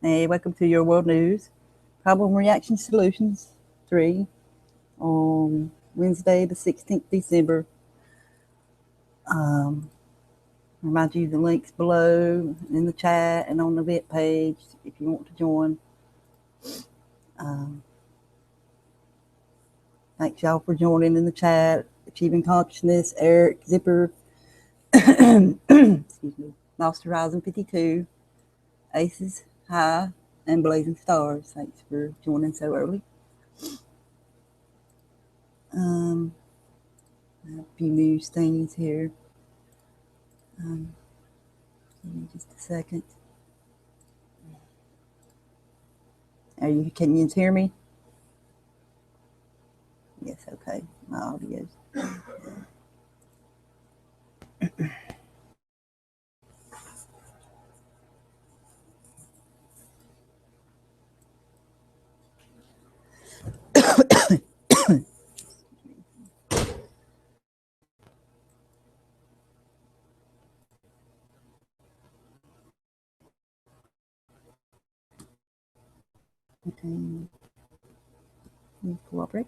Hey, welcome to your world news. Problem Reaction Solutions 3 on Wednesday, the 16th December. Remind you the links below in the chat and on the event page if you want to join. Thanks y'all for joining in the chat. Achieving Consciousness, Eric, Zipper, excuse me, Lost Horizon 52, Aces, High, and Blazing Stars. Thanks for joining so early. A few news things here. Give me just a second. Can you hear me? Yes, okay. My audio's. Okay. You cooperate.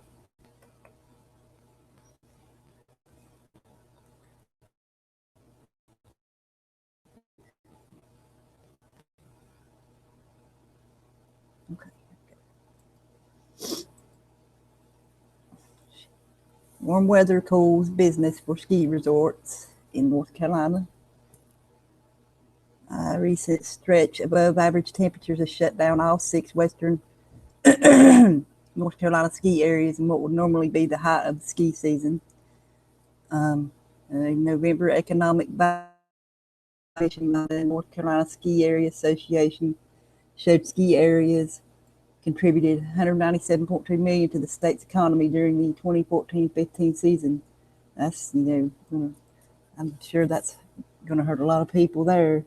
Okay. Warm weather cools business for ski resorts in North Carolina. Recent stretch above average temperatures has shut down all 6 western North Carolina ski areas in what would normally be the height of the ski season. November economic valuation by the North Carolina Ski Area Association showed ski areas contributed $197.2 million to the state's economy during the 2014-15 season. That's, I'm sure that's going to hurt a lot of people there.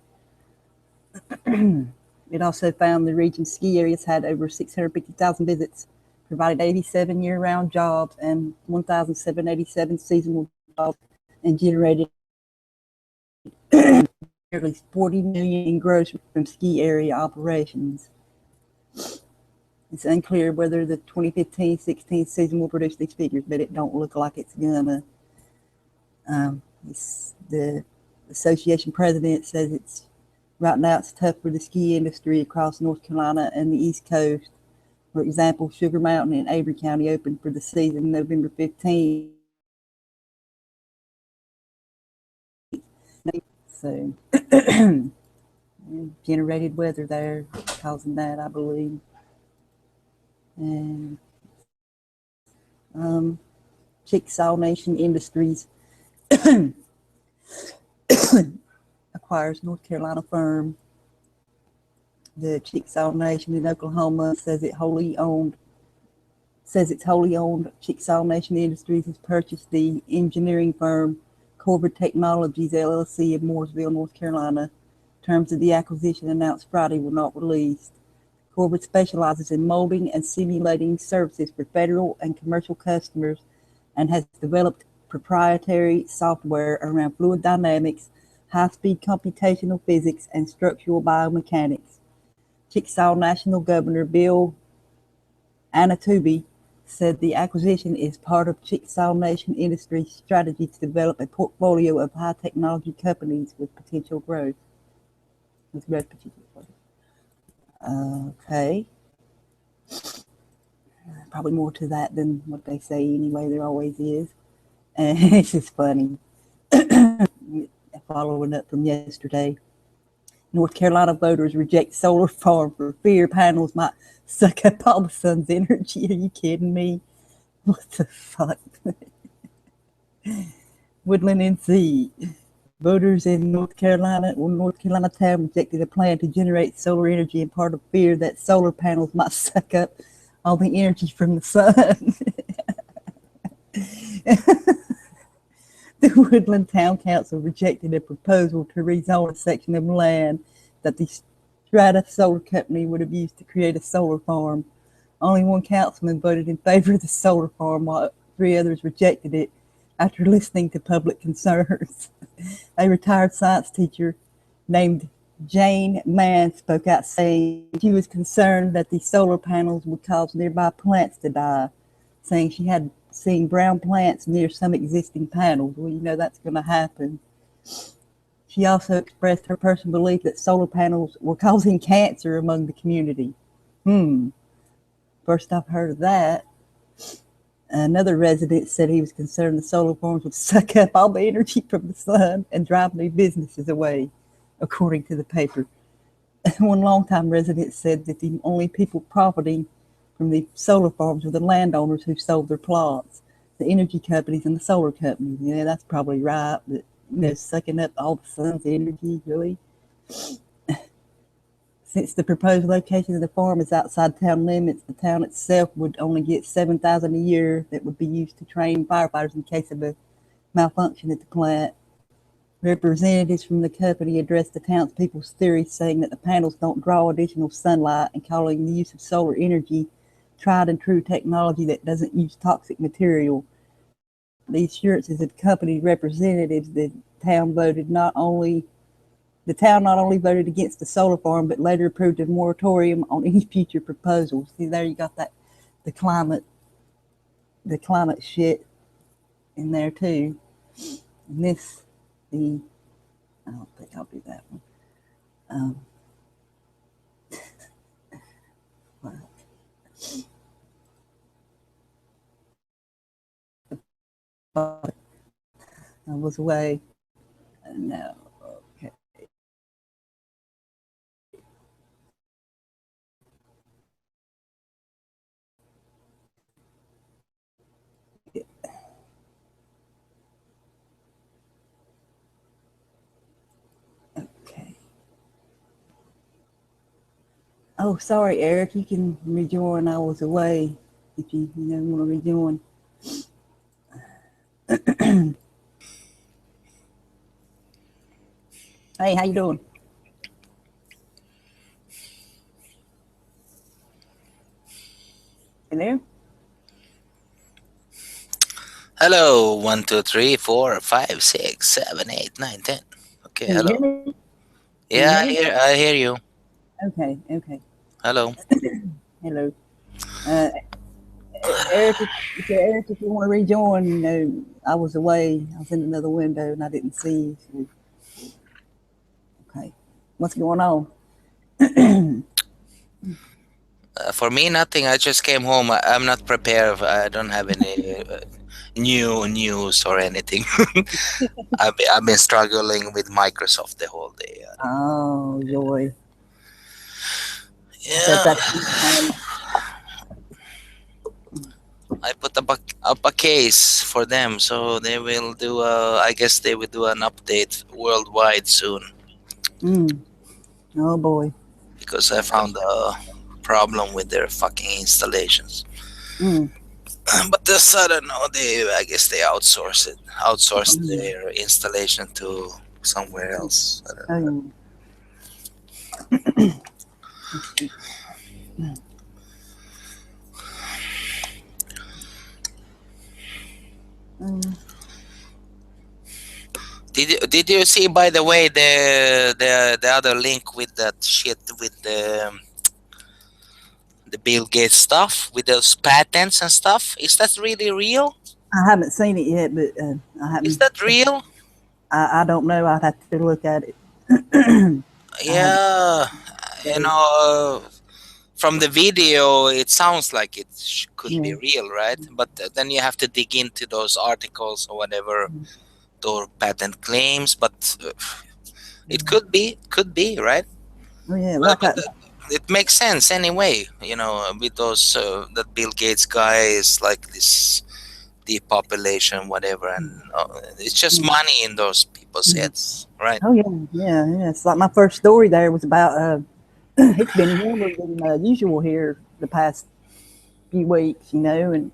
It also found the region's ski areas had over 650,000 visits, provided 87 year-round jobs and 1,787 seasonal jobs, and generated nearly $40 million in gross from ski area operations. It's unclear whether the 2015-16 season will produce these figures, but it don't look like it's gonna. The association president says right now it's tough for the ski industry across North Carolina and the East Coast. For example, Sugar Mountain in Avery County opened for the season November 15th. So generated weather there causing that, I believe. And Chickasaw Nation Industries acquires North Carolina firm. The Chickasaw Nation in Oklahoma says its wholly owned Chickasaw Nation Industries has purchased the engineering firm Corvid Technologies LLC of Mooresville, North Carolina. Terms of the acquisition announced Friday were not released. Corvid specializes in molding and simulating services for federal and commercial customers and has developed proprietary software around fluid dynamics, high-speed computational physics, and structural biomechanics. Chickasaw National Governor Bill Anatubi said the acquisition is part of Chickasaw Nation Industries' strategy to develop a portfolio of high-technology companies with potential growth. Okay. Probably more to that than what they say anyway. There always is. And it's just funny. Following up from yesterday, North Carolina voters reject solar farm for fear panels might suck up all the sun's energy. Are you kidding me? What the fuck? Woodland NC. Voters in North Carolina town rejected a plan to generate solar energy in part of fear that solar panels might suck up all the energy from the sun. The Woodland Town Council rejected a proposal to rezone a section of land that the Strata Solar Company would have used to create a solar farm. Only one councilman voted in favor of the solar farm, while 3 others rejected it after listening to public concerns. A retired science teacher named Jane Mann spoke out saying she was concerned that the solar panels would cause nearby plants to die, saying she had seen brown plants near some existing panels. Well, that's going to happen. She also expressed her personal belief that solar panels were causing cancer among the community. Hmm, first I've heard of that. Another resident said he was concerned the solar farms would suck up all the energy from the sun and drive new businesses away, according to the paper. One longtime resident said that the only people profiting from the solar farms were the landowners who sold their plots, the energy companies and the solar companies. Yeah, that's probably right, but sucking up all the sun's energy, really. Since the proposed location of the farm is outside town limits, the town itself would only get $7,000 a year that would be used to train firefighters in case of a malfunction at the plant. Representatives from the company addressed the townspeople's theories, saying that the panels don't draw additional sunlight and calling the use of solar energy tried and true technology that doesn't use toxic material. The assurances of company representatives, the town not only voted against the solar farm, but later approved a moratorium on any future proposals. See, there you got that the climate the climate shit in there too. And this the I don't think I'll do that one. Um, well, I was away. No, okay. Okay. Oh, sorry, Eric. You can rejoin. I was away. If you want to rejoin. Hey, how you doing? Hello? Hello, 1, 2, 3, 4, 5, 6, 7, 8, 9, 10. Okay, Can you hello. hear me? Can you Yeah, hear I me? hear you. Okay. Okay. Hello. Hello. Uh, Eric, if you want to rejoin, I was away. I was in another window and I didn't see. So, okay. What's going on? For me, nothing. I just came home. I'm not prepared. I don't have any new news or anything. I've been struggling with Microsoft the whole day. I don't know. Oh, joy. I bet Yeah, that's fun. I put up a case for them, so they will do. I guess they will do an update worldwide soon Mm. Oh, boy. because I found a problem with their fucking installations. Mm. But this, I don't know. I guess they outsourced Mm. their installation to somewhere else. I don't know. Oh, let's see. Mm. Did you see, by the way, the other link with that shit with the Bill Gates stuff with those patents and stuff? Is that really real? I haven't seen it yet, but I Is haven't. that real? I don't know. I'd have to look at it. I haven't. Yeah, you So, know, from the video, it sounds like it could be yeah. real, right? But then you have to dig into those articles or whatever, or patent claims. But it could be, right? Oh, yeah. But, Like but I. it makes sense anyway, with those that Bill Gates guy is like this depopulation, whatever, and it's just Mm. money in those people's Mm. heads, right? Oh, yeah. Yeah. Yeah. It's like my first story there was about. It's been warmer than usual here the past few weeks, and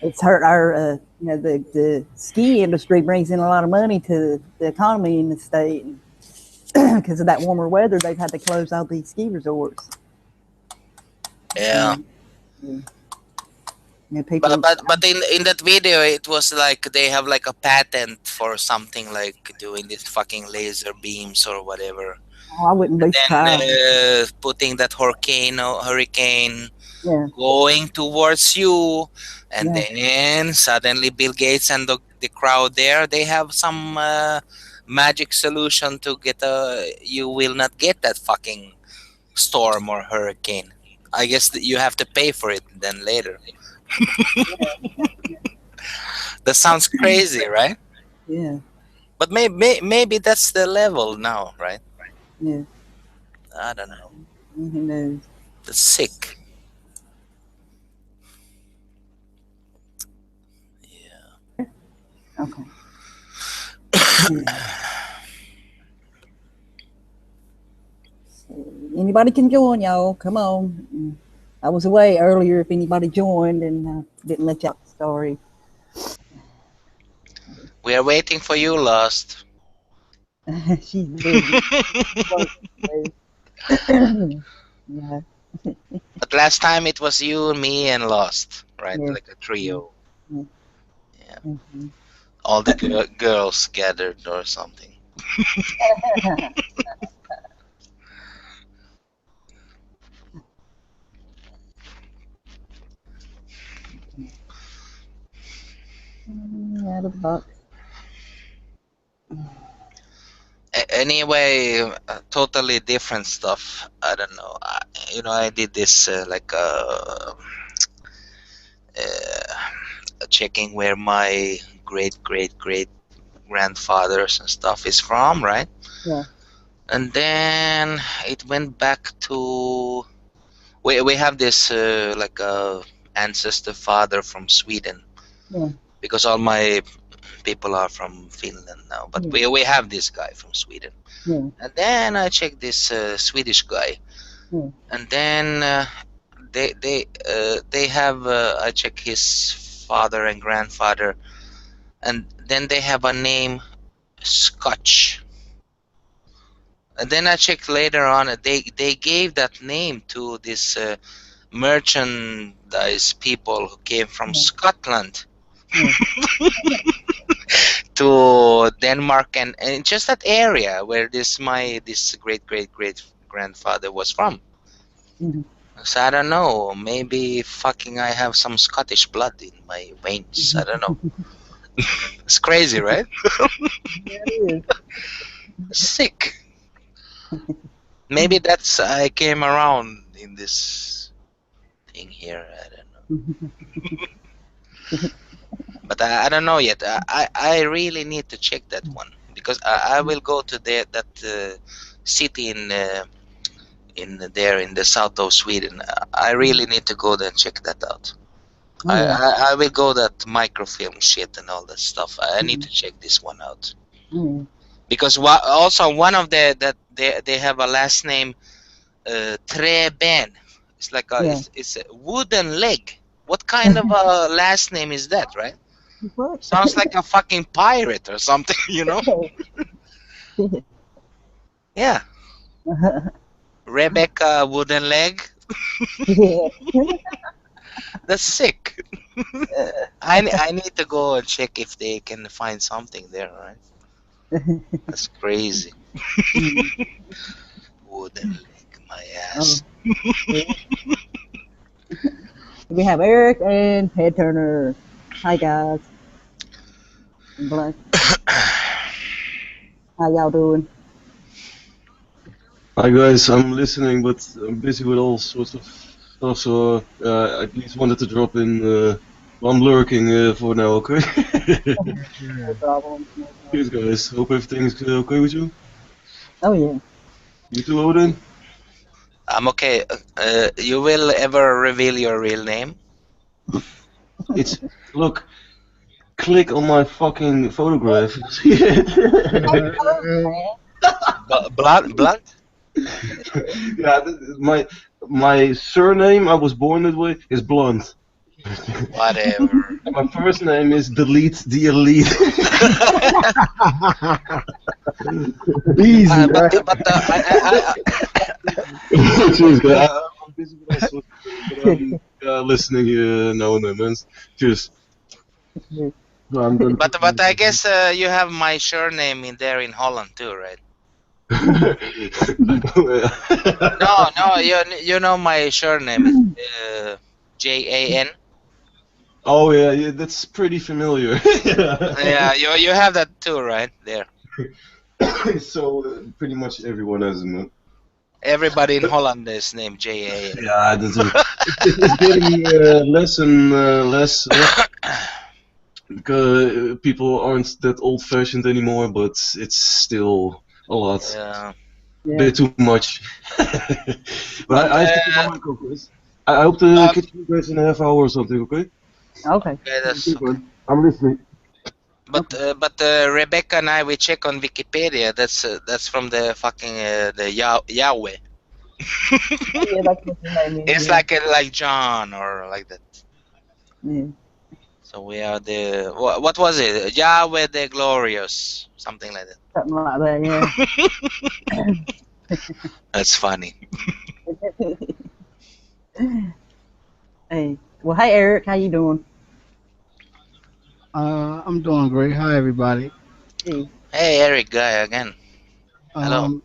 it's hurt our, the ski industry brings in a lot of money to the economy in the state. Because of that warmer weather, they've had to close all these ski resorts. Yeah. So, yeah, But people. but but in that video, it was like they have like a patent for something like doing this fucking laser beams or whatever. Oh, I wouldn't be Then surprised. putting that hurricane Yeah, going towards you, and yeah, then suddenly Bill Gates and the crowd there, they have some magic solution to get you will not get that fucking storm or hurricane. I guess that you have to pay for it then later. That sounds crazy, right? yeah, But maybe that's the level now, right? yeah. I don't know. Who knows? That's sick. Yeah. Okay. Yeah. Anybody can join, y'all. Come on. I was away earlier. If anybody joined and didn't let y'all story. We are waiting for you, Lost. She's busy. Working. Yeah, But last time it was you, me, and Lost, right? yeah, Like a yeah, trio. yeah. Yeah. Mhm. All the girls gathered or something. Out of the box. Anyway, totally different stuff. I don't know. I did this checking where my great grandfathers and stuff is from, right? Yeah, And then it went back to we have this ancestor father from Sweden, yeah, because all my people are from Finland now, but yeah, we have this guy from Sweden. yeah, And then I checked this Swedish guy, yeah, and then they have I check his father and grandfather, and then they have a name Scotch. And then I checked later on, they gave that name to this merchandise people who came from yeah, Scotland yeah. to Denmark, and just that area where this great grandfather was from. Mhm. So I don't know. Maybe fucking I have some Scottish blood in my veins. I don't know. It's crazy, right? Yeah, it Sick. Maybe that's I came around in this thing here. I don't know. But I don't know yet. I really need to check that one, because I will go to that city in there in the south of Sweden. I really need to go there and check that out. Oh yeah. I will go that microfilm shit and all that stuff. I need Mhm. to check this one out, Oh because also one of that they have a last name Treben. It's like yeah. it's a wooden leg. What kind of a last name is that, right? Yeah. What? Sounds like a fucking pirate or something, you know? Yeah, Rebecca Wooden Leg. Yeah. That's sick. I need to go and check if they can find something there, right? That's crazy. Mm. Wooden leg, my Oh, ass. yeah. We have Eric and Head Turner. Hi guys. I'm Black. How y'all doing? Hi guys, I'm listening, but I'm busy with all sorts of stuff, so I at least wanted to drop in. I'm lurking for now, okay? No problem. No Cheers, problem. guys. Hope everything's okay with you. Oh yeah. You too, Odin? I'm okay. You will ever reveal your real name? It's look, click on my fucking photograph. See it? Blunt? Yeah, my surname I was born that way is Blunt. Whatever. And my first name is Delete the Elite. Easy, But right? Cheers, guys. I'm busy with all sorts of things, but I'm listening now and then, man. Cheers. So I'm gonna put but I my. guess you have my surname in there in Holland too, right? No, no, you know my surname is Jan. Oh yeah, yeah, that's pretty familiar. Yeah, you have that too, right? There. So pretty much everyone has them. Everybody in Holland is named Jan. Yeah, it's getting less and less because people aren't that old-fashioned anymore, but it's still a lot, Yeah. a Yeah. bit too much. But But I have to do my mic off, guys. I hope to um, catch you guys in a half hour or something. Okay? Okay. okay, that's Okay, okay. man. I'm listening. Okay. But Rebecca and I we check on Wikipedia. That's from the fucking the Yahweh. Oh, yeah, that's what your name is. It's Yeah. like John or like that. Yeah. So we are the what was it? Yahweh the Glorious, something like that. Something like that. Yeah. That's funny. Hey. Well, hey, Eric, how you doing? I'm doing great. Hi, everybody. Hey. Hey, Eric guy again. Hello. Um,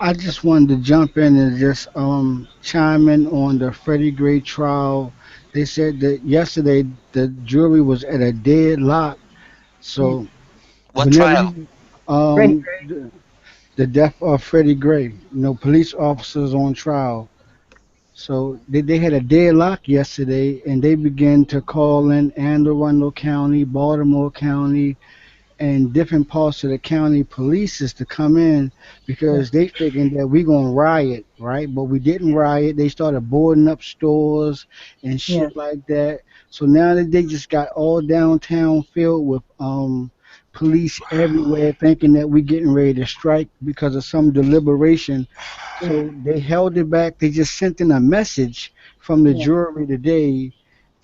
I just wanted to jump in and just chime in on the Freddie Gray trial. They said that yesterday the jury was at a deadlock. Yeah. So What whenever trial? you Ready? the death of Freddie Gray, police officers on trial. So they had a deadlock yesterday, and they began to call in Anne Arundel County, Baltimore County, and different parts of the county polices to come in Yeah. because they figured that we gonna riot, right? But we didn't riot. They started boarding up stores and Yeah. shit like that. So now that they just got all downtown filled with police everywhere, thinking that we getting ready to strike because of some deliberation. Yeah. So they held it back. They just sent in a message from the Yeah. jury today,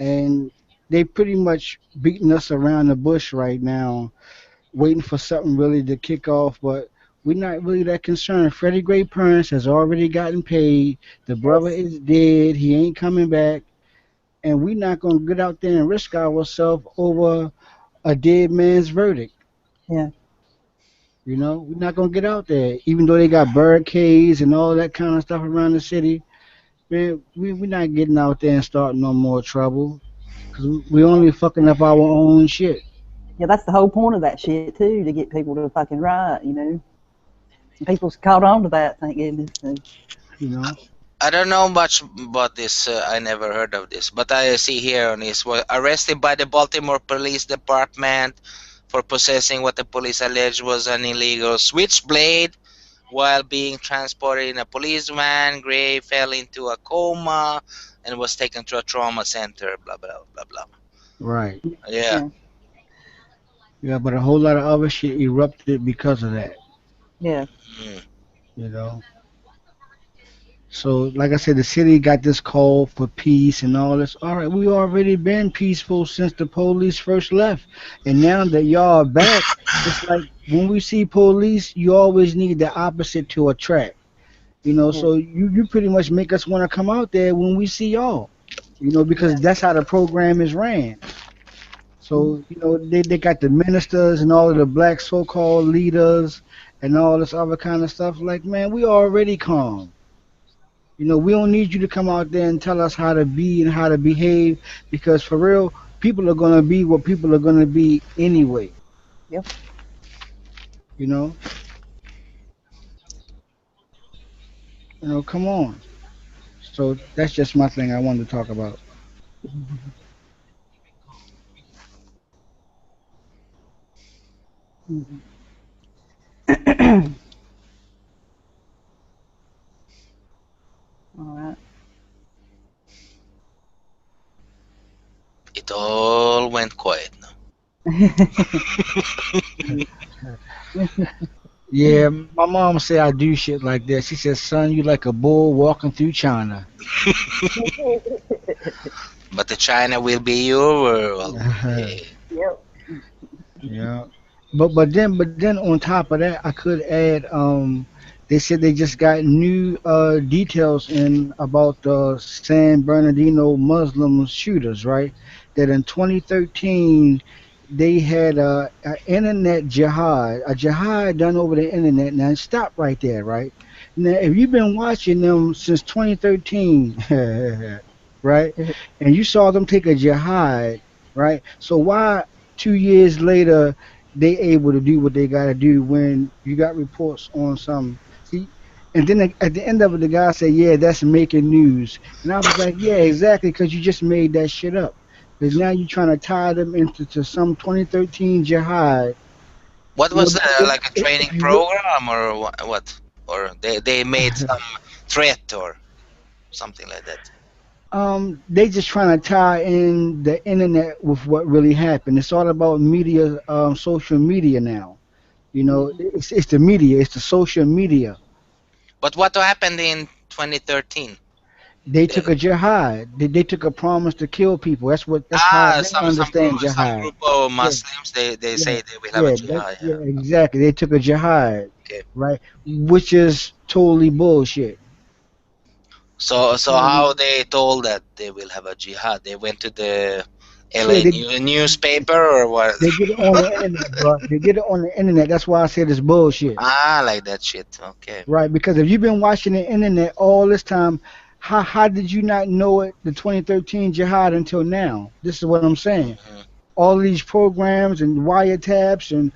and they pretty much beating us around the bush right now waiting for something really to kick off, but we're not really that concerned. Freddie Gray parents has already gotten paid. The brother Yes. is dead. He ain't coming back. And we're not going to get out there and risk ourselves over a dead man's verdict. Yeah. We're not going to get out there. Even though they got barricades and all that kind of stuff around the city, man, we're not getting out there and starting no more trouble because we only fucking up our own shit, Yeah. That's the whole point of that shit too, to get people to fucking riot. And people's caught on to that. Thank goodness. So, you know. I don't know much about this. I never heard of this, but I see here on this was arrested by the Baltimore Police Department for possessing what the police alleged was an illegal switchblade while being transported in a police van. Gray fell into a coma and was taken to a trauma center. Blah blah blah blah. Right. Yeah. yeah. Yeah, but a whole lot of other shit erupted because of that, Yeah. Mm. you know. So, like I said, the city got this call for peace and all this. All right, we already been peaceful since the police first left, and now that y'all are back, it's like when we see police, you always need the opposite to attract. Yeah. So you pretty much make us want to come out there when we see y'all. Yeah. Because that's how the program is ran. So, they got the ministers and all of the black so-called leaders and all this other kind of stuff. Like, man, we already calm. We don't need you to come out there and tell us how to be and how to behave because for real, people are gonna be what people are gonna be anyway. Yep. You know, come on. So that's just my thing I wanted to talk about. Mhm. All right. It all went quiet now. Yeah, my mom say I do shit like that. She says, "Son, you like a bull walking through China." But the China will be your world. Yeah. Yeah. Yep. But then on top of that, I could add they said they just got new details in about the San Bernardino Muslim shooters, right? That in 2013 they had a internet jihad, a jihad done over the internet. Now stop right there, right? Now, if you've been watching them since 2013, right, and you saw them take a jihad, right? So why 2 years later they able to do what they got to do when you got reports on some? See, and then at the end of it, the guy said, "Yeah, that's making news," and I was like, "Yeah, exactly, because you just made that shit up." Because now you're trying to tie them into to some 2013 jihad. What You know, was because that, like a if training you look, program or what? Or they made some threat or something like that? they just trying to tie in the internet with what really happened. It's all about media, social media now. You know, it's the media, it's the social media. But what happened in 2013? They The- took a jihad. They took a promise to kill people. That's how they understand some jihad. group of Yeah, Muslims, they yeah, say they will have a yeah, jihad. yeah, Yeah. exactly. They took a jihad, Okay. right? Which is totally bullshit. So Totally. how they told that they will have a jihad? They went to the Yeah, LA newspaper or what? they did it on the internet, bro. They did it on the internet. That's why I said it's bullshit, Ah, like that shit. Okay. right? Because if you've been watching the internet all this time, how did you not know it, the 2013 jihad, until now? This is what I'm saying. Mhm. All these programs and wiretaps and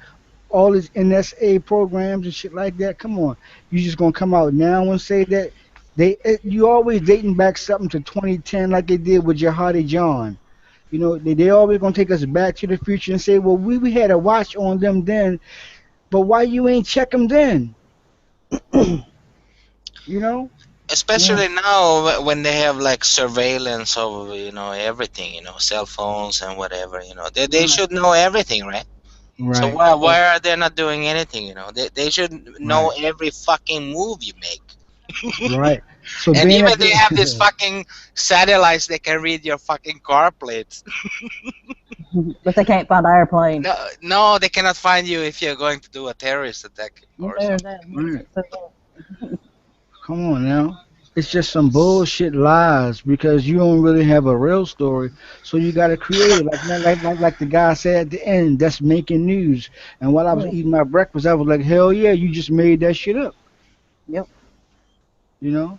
all these NSA programs and shit like that. Come on, you just gonna come out now and say that you always dating back something to 2010 like they did with Jihadi John. You know, they always gonna take us back to the future and say, well, we had a watch on them then, but why you ain't check them then? You know? Yeah, Especially now when they have like surveillance of everything, cell phones and whatever, they Right, should know everything, right? So right, why are they not doing anything? They should know right, every fucking move you make. right. So And being even at they have these the fucking satellites, they can read your fucking car plates. but they can't find an airplane. No, no, they cannot find you if you're going to do a terrorist attack You or know something. that. right, So, come on now. It's just some bullshit lies because you don't really have a real story, so you got to create it. Like the guy said at the end, that's making news. And while I was yeah. eating my breakfast, I was like, hell yeah, you just made that shit up. Yep. You know,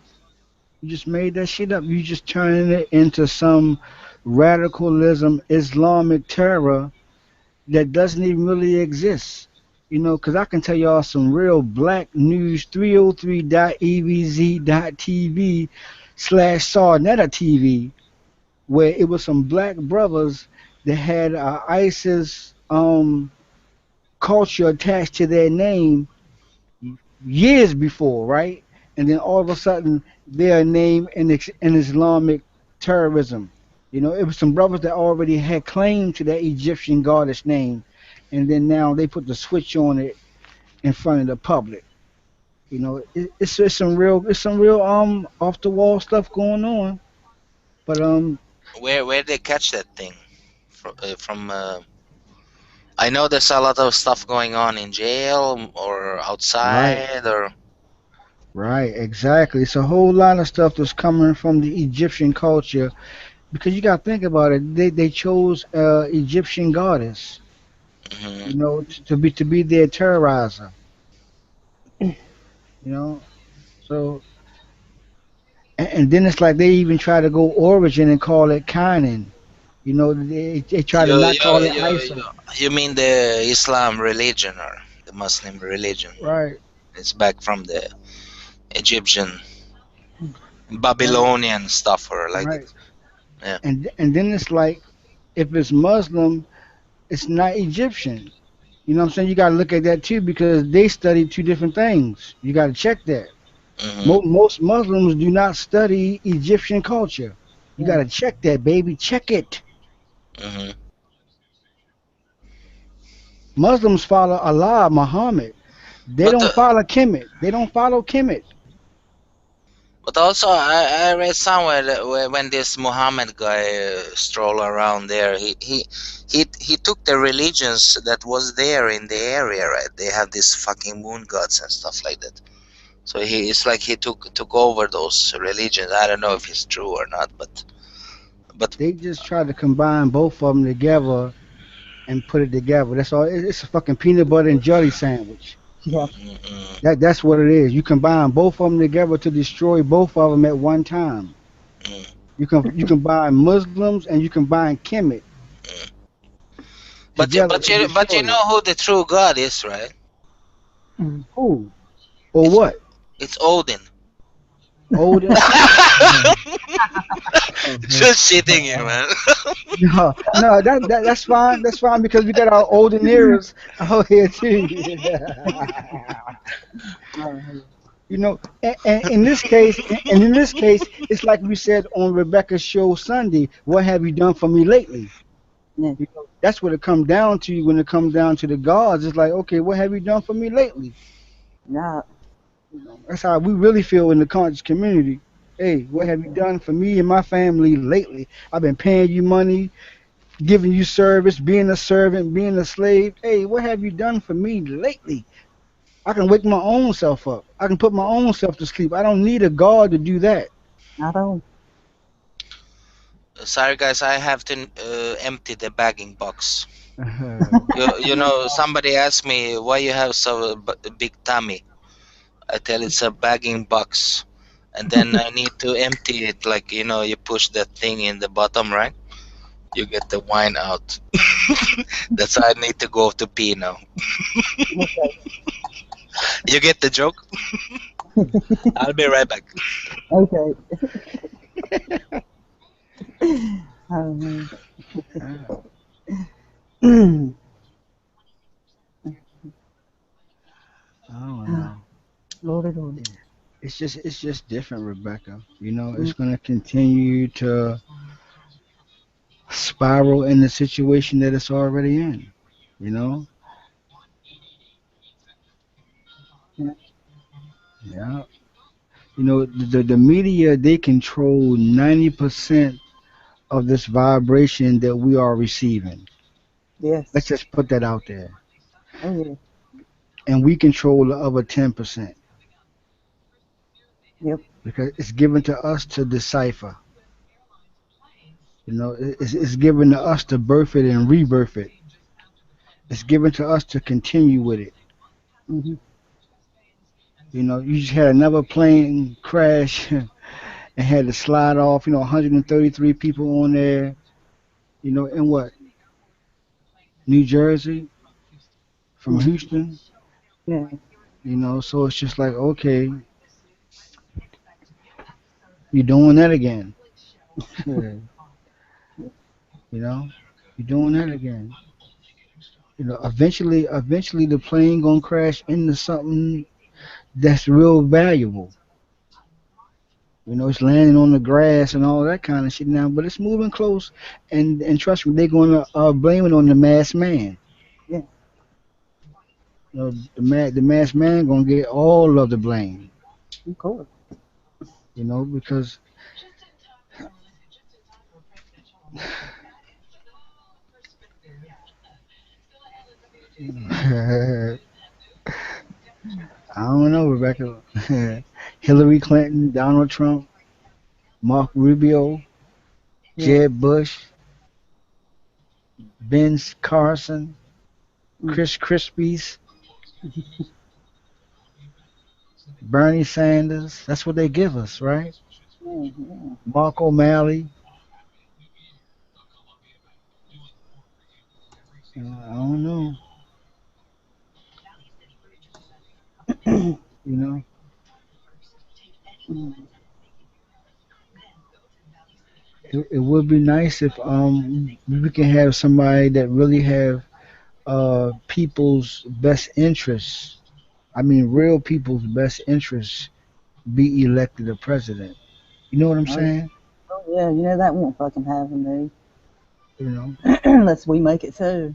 you just made that shit up. You just turning it into some radicalism, Islamic terror that doesn't even really exist. You know, because I can tell y'all some real black news 303.evz.tv slash Sarnetta TV, where it was some black brothers that had ISIS culture attached to their name years before, right? And then all of a sudden, their name in Islamic terrorism. You know, it was some brothers that already had claim to that Egyptian goddess name, and then now they put the switch on it in front of the public. You know, it's some real off the wall stuff going on. But Where they catch that thing from? I know there's a lot of stuff going on in jail or right, outside or. right, exactly. It's a whole lot of stuff that's coming from the Egyptian culture because you got to think about it. They chose Egyptian goddess, Mhm. you know, to be their terrorizer, you know. So and then it's like they even try to go origin and call it Canaan. You know, they try to You, not you, call it you, you, ISIL. you mean the Islam religion or the Muslim religion? Right, It's back from the Egyptian, right, Babylonian stuff or like right. that. Yeah. And then it's like if it's Muslim, it's not Egyptian. You know what I'm saying? You got to look at that too because they study two different things. You got to check that. Mhm. Most Muslims do not study Egyptian culture. You got Yeah. to check that, baby. Check it. Mhm. Muslims follow Allah, Muhammad. They But don't follow Kemet. They don't follow Kemet. but also I read somewhere that when this Muhammad guy stroll around there, he took the religions that was there in the area, right? They have these fucking moon gods and stuff like that. So it's like he took over those religions. I don't know if it's true or not, but They just try to combine both of them together and put it together. That's all. It's a fucking peanut butter and jelly sandwich. Yeah. Mm-mm, That's what it is. You combine both of them together to destroy both of them at one time. mm, You combine Muslims and you combine Kemet mm. together But to you destroy it. know who the true God is, right? Mm. Who or It's what? it's Odin. Odin? Just cheating you, man. No, no, that's fine. That's fine because we got our Odin eras out here too. You know, and in this case, and in this case, it's like we said on Rebecca's show Sunday. What have you done for me lately? Yeah. You know, that's what it comes down to when it comes down to the gods. It's like, okay, what have you done for me lately? Nah. You know, that's how we really feel in the conscious community. Hey, what have you done for me and my family lately? I've been paying you money, giving you service, being a servant, being a slave. Hey, what have you done for me lately? I can wake my own self up. I can put my own self to sleep. I don't need a God to do that. Not on. Sorry, guys, I have to empty the bagging box. Uh-huh. You know, somebody asked me why you have so big tummy. I tell it's a bagging box, and then I need to empty it. Like you push that thing in the bottom, right? You get the wine out. That's why I need to go to pee now. Okay. You get the joke? I'll be right back. Okay. Um, I don't know. Lordy, Lordy. It's just different, Rebecca. You know, Mm, it's gonna continue to spiral in the situation that it's already in. You know? yeah. Yeah. You know, the media they control 90% of this vibration that we are receiving. Let's Yes. just put that out there. Oh, yeah. And we control the other 10% Yep. because it's given to us to decipher. You know, it's given to us to birth it and rebirth it. It's given to us to continue with it. Hmm. You know, you just had another plane crash and had to slide off. You know, 133 people on there. You know, in what, New Jersey from Hmm. Houston. Yeah. You know, so it's just like, okay, you're doing that again. you know, you're doing that again. You know, eventually the plane gonna crash into something that's real valuable. You know, it's landing on the grass and all that kind of shit now, but it's moving close. And trust me, they're gonna blame it on the masked man. Yeah. You know, the masked man gonna get all of the blame. Of course. You know, because I don't know, Rebecca. Hillary Clinton, Donald Trump, Mark Rubio, Yeah. Jeb Bush, Ben Carson, Mm. Chris Crispies, Bernie Sanders. That's what they give us, right? Yeah. Yeah. Mark O'Malley. I don't know. You know, Mm. it would be nice if we can have somebody that really have people's best interests. I mean, real people's best interests be elected a president. You know what I'm Oh, yeah. saying? Oh, yeah. You know that won't fucking happen, You know, dude. Unless we make it so.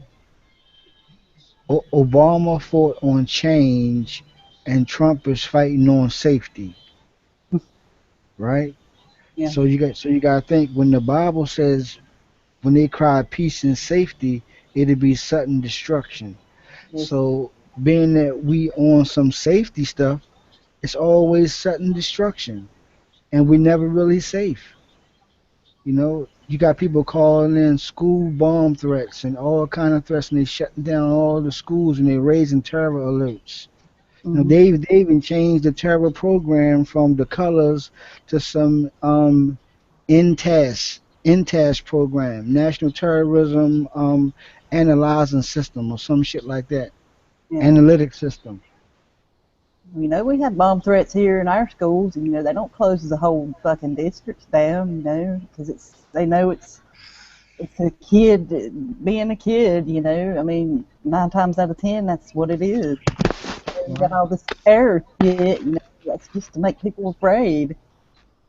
Obama fought on change, and Trump is fighting on safety, right? Yeah. So you got to think when the Bible says when they cry peace and safety, it'll be sudden destruction. Yes. So being that we on some safety stuff, it's always sudden destruction, and we never really safe. You know, you got people calling in school bomb threats and all kind of threats, and they shutting down all the schools and they raising terror alerts. You know, Hmm. they even changed the terror program from the colors to some NTAS program, National Terrorism Analyzing System or some shit like that, Yeah. analytic system. We have bomb threats here in our schools, and they don't close the whole fucking districts down, because they know it's a kid being a kid. I mean, 9 times out of 10, that's what it is. You got Right. all this terror shit, that's just to make people afraid.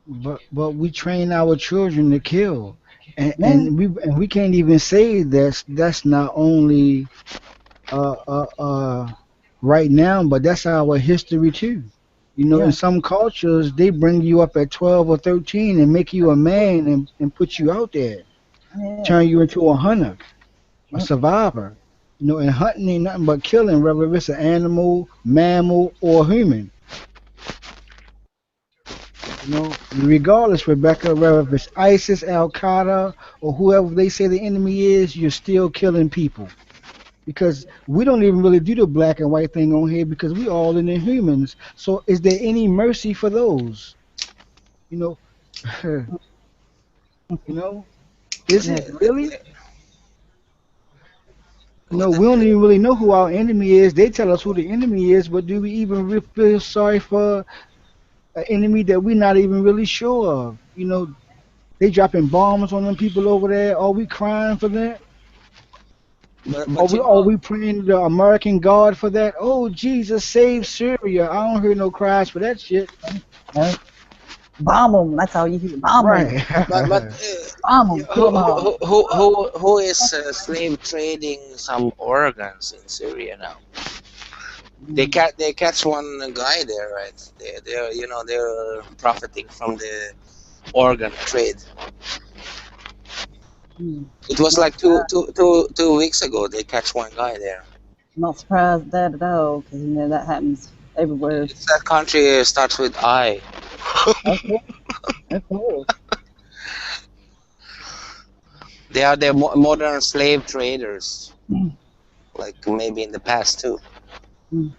But we train our children to kill, and Yeah, and we can't even say that's not only uh uh uh right now, but that's our history too. You know, in yeah, some cultures, they bring you up at 12 or 13 and make you a man and put you out there, yeah, turn you into a hunter, a yep, survivor. You know, and hunting ain't nothing but killing, whether it's an animal, mammal, or human. You know, regardless, Rebecca, whether it's ISIS, Al Qaeda, or whoever they say the enemy is, you're still killing people. Because we don't even really do the black and white thing on here because we all in the humans. So is there any mercy for those? You know, you know, is yeah. it really? You know, we don't even really know who our enemy is. They tell us who the enemy is, but do we even feel sorry for an enemy that we're not even really sure of? You know, they dropping bombs on them people over there. Are we crying for that? Are but we you are know, we praying to the American God for that? Oh, Jesus, save Syria. I don't hear no cries for that shit. No, bomb them. That's all you hear. Bomb them, Right. but bomb them, kill them all. who is slave trading some organs in Syria now? Mm, They catch one guy there, right? They're profiting from the organ trade. mm. It was Not like two, surprised. two, two, 2 weeks ago. They catch one guy there. Not surprised at that at all, because that happens everywhere. It's that country starts with I. Of course, of course. They are the modern slave traders, like maybe in the past too. Mm,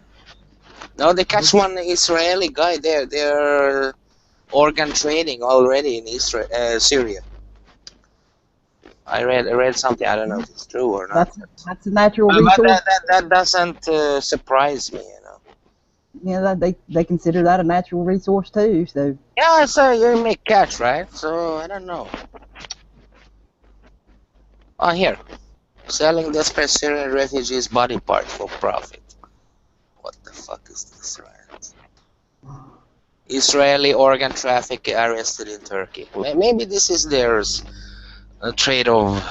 No, they catch one Israeli guy there. They're organ trading already in Israel, Syria. I read something. I don't know yeah. if it's true or not. That's a natural But resource. that doesn't surprise me, you know. That they consider that a natural resource too. So Yeah, so you make catch, right? So I don't know. Oh, here, selling desperate Syrian refugees' body parts for profit. What the fuck is this, right? Israeli organ traffic arrested in Turkey. Maybe this is theirs. A trade of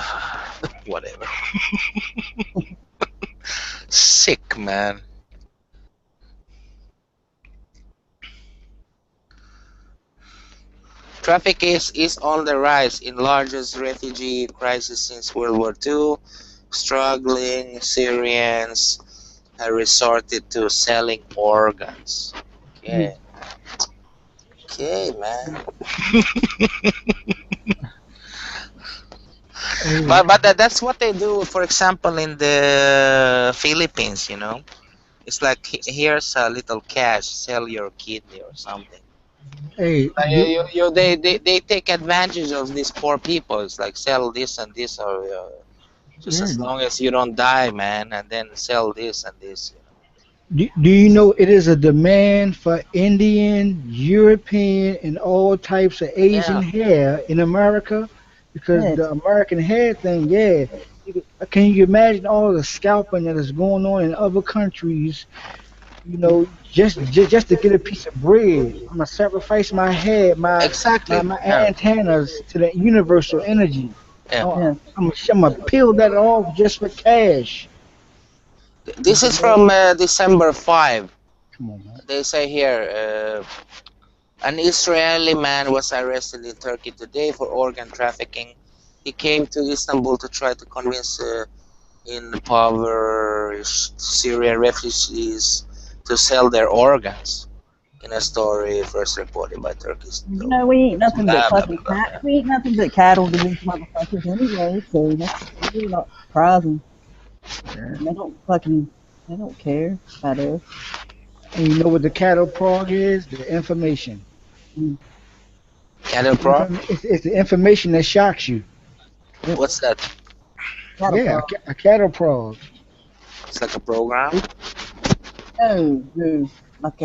whatever. Sick, man. Traffic is on the rise in largest refugee crisis since World War II. Struggling Syrians have resorted to selling organs. mm, Okay, okay, man. Hey, But that's what they do. For example, in the Philippines, it's like here's a little cash, sell your kidney or something. hey, They take advantage of these poor people. It's like sell this and this, or just yeah. as long as you don't die, man, and then sell this and this. Do you know it is a demand for Indian, European, and all types of Asian Yeah, hair in America? Because yes, the American hair thing, yeah. Can you imagine all the scalping that is going on in other countries? You know, just to get a piece of bread. I'm gonna sacrifice my head, exactly. my Yeah, antennas to the universal energy. yeah. yeah. I'm gonna peel that off just for cash. This is from December 5. Come on, man. They say here, an Israeli man was arrested in Turkey today for organ trafficking. He came to Istanbul to try to convince impoverished Syrian refugees to sell their organs. in a story first reported by Turkish You know, we ain't nothing but blah blah fucking blah blah. cat. We ain't nothing but cattle to these motherfuckers anyway. So that's really not surprising. Yeah. And they don't care about us. And you know what the cattle prod is? The information. Mm. Cattle Pro? It's the information that shocks you. Yep, What's that? cattle Yeah, prod. a cattle prod. It's like a program. No, no, like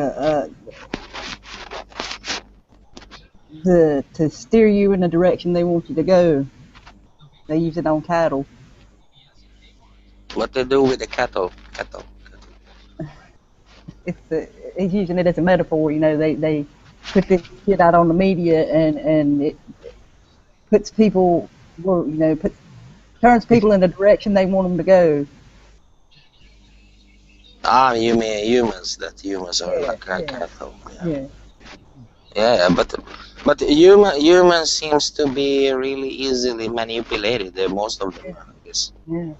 to steer you in the direction they want you to go. They use it on cattle. What they do with the cattle? Cattle. It's using it as a metaphor. You know, they put this shit out on the media and it puts people, well, you know, turns It's people in the direction they want them to go. Ah, you mean humans? That humans are Yeah, like yeah, cattle. Yeah. yeah. Yeah, but humans seems to be really easily manipulated. Most of them, I guess. Yeah.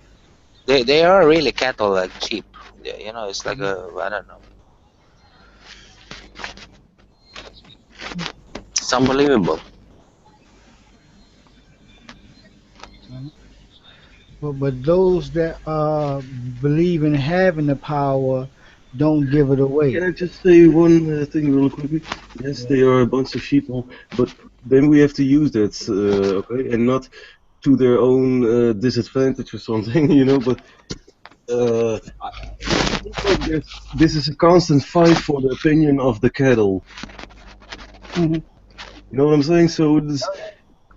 They are really cattle like sheep. You know, it's like a I don't know. It's unbelievable. but those that believe in having the power don't give it Can away. I just say one thing real quickly? Yes, Yeah. they are a bunch of sheeple, but then we have to use that, okay, and not to their own disadvantage or something, you know. But it seems like this is a constant fight for the opinion of the cattle. Hmm. You know what I'm saying? So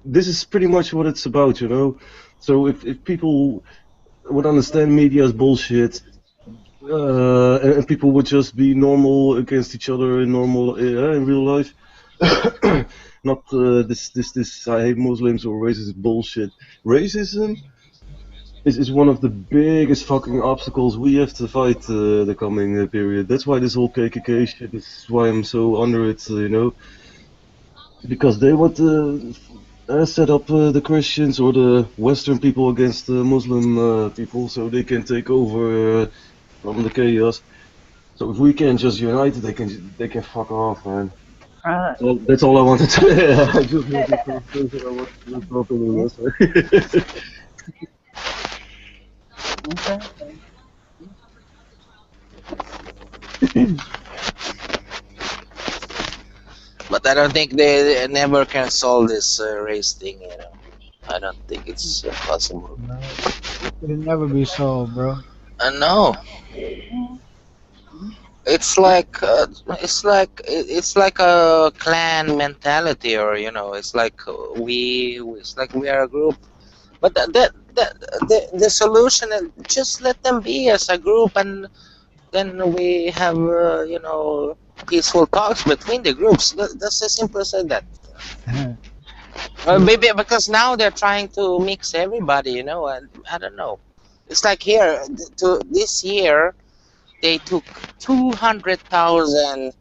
this is pretty much what it's about, you know. So if people would understand media as bullshit, and people would just be normal against each other in real life. Not this I hate Muslims or racist bullshit. Racism is one of the biggest fucking obstacles we have to fight the coming period. That's why this whole KKK shit is why I'm so under it, you know, because they want to set up the Christians or the Western people against the Muslim people so they can take over from the chaos. So if we can just unite, they can fuck off, man. Right. So that's all I wanted to. I just wanted to say that I wanted to drop in Yeah. on this. Okay. But I don't think they never can solve this race thing. You know, I don't think it's possible. No, it'll never be solved, bro. No, it's like it's like a clan mentality, or you know, it's like it's like we are a group. But the solution is just let them be as a group, and then we have you know, peaceful talks between the groups. That's as simple as that. Yeah. Maybe because now they're trying to mix everybody, you know, and I don't know. It's like here to this year they took 200,000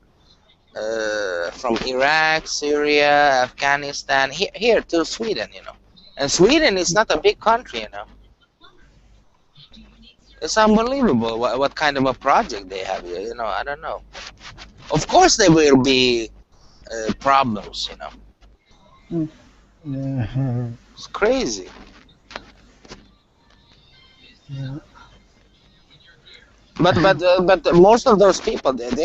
from Iraq, Syria, Afghanistan here to Sweden, you know. And Sweden is not a big country, you know. It's unbelievable what kind of a project they have here, you know. I don't know. Of course there will be problems, you know. Mm. Yeah. It's crazy. Yeah. But most of those people I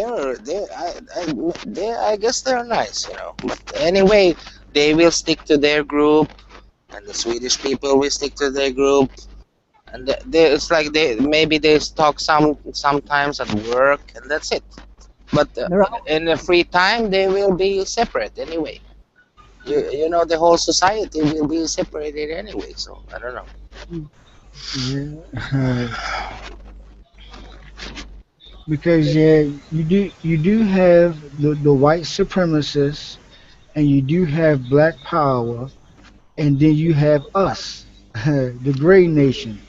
guess they're nice, you know. But anyway, they will stick to their group, and the Swedish people will stick to their group, and it's like they talk sometimes at work, and that's it. But They're all. in the free time, they will be separate anyway. You know, the whole society will be separated anyway. So I don't know. Mm. Yeah. Because yeah, you do have the white supremacists, and you do have black power, and then you have us, the gray nation.